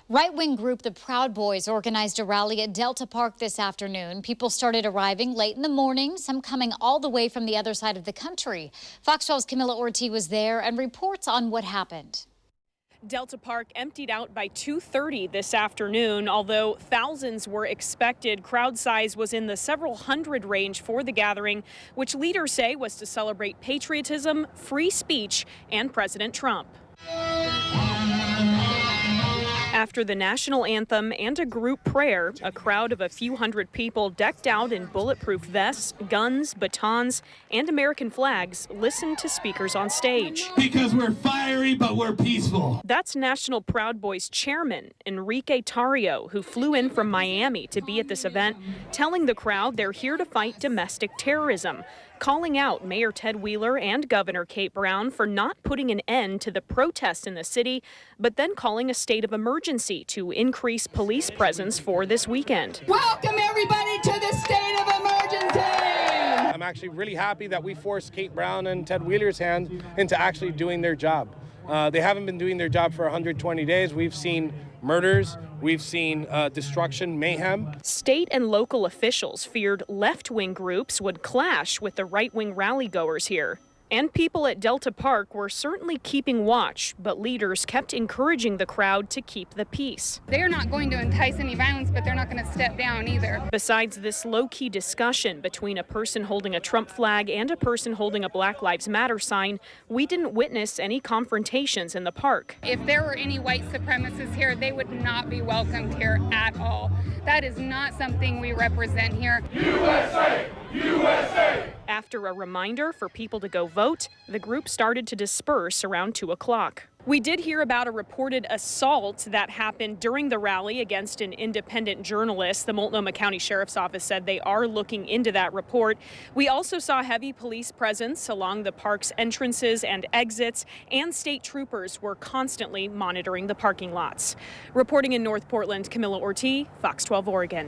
Right-wing group the Proud Boys organized a rally at Delta Park this afternoon. People started arriving late in the morning, some coming all the way from the other side of the country. Fox 12's CAMILA ORTI was there and reports on what happened. Delta Park emptied out by 2:30 this afternoon. Although thousands were expected, crowd size was in the several hundred range for the gathering, which leaders say was to celebrate patriotism, free speech, and President Trump. After the national anthem and a group prayer, a crowd of a few hundred people decked out in bulletproof vests, guns, batons, and American flags listened to speakers on stage. Because we're fiery, but we're peaceful. That's National Proud Boys chairman Enrique Tarrio, who flew in from Miami to be at this event, telling the crowd they're here to fight domestic terrorism, calling out Mayor Ted Wheeler and Governor Kate Brown for not putting an end to the protests in the city, but then calling a state of emergency to increase police presence for this weekend. Welcome everybody to the state of emergency! I'm actually really happy that we forced Kate Brown and Ted Wheeler's hand into actually doing their job. They haven't been doing their job for 120 days. We've seen murders, we've seen destruction, mayhem. State and local officials feared left-wing groups would clash with the right-wing rally-goers here. And people at Delta Park were certainly keeping watch, but leaders kept encouraging the crowd to keep the peace. They're not going to entice any violence, but they're not going to step down either. Besides this low-key discussion between a person holding a Trump flag and a person holding a Black Lives Matter sign, we didn't witness any confrontations in the park. If there were any white supremacists here, they would not be welcomed here at all. That is not something we represent here. USA! USA! After a reminder for people to go vote, the group started to disperse around 2 o'clock. We did hear about a reported assault that happened during the rally against an independent journalist. The Multnomah County Sheriff's Office said they are looking into that report. We also saw heavy police presence along the park's entrances and exits, and state troopers were constantly monitoring the parking lots. Reporting in North Portland, CAMILA ORTI, Fox 12 Oregon.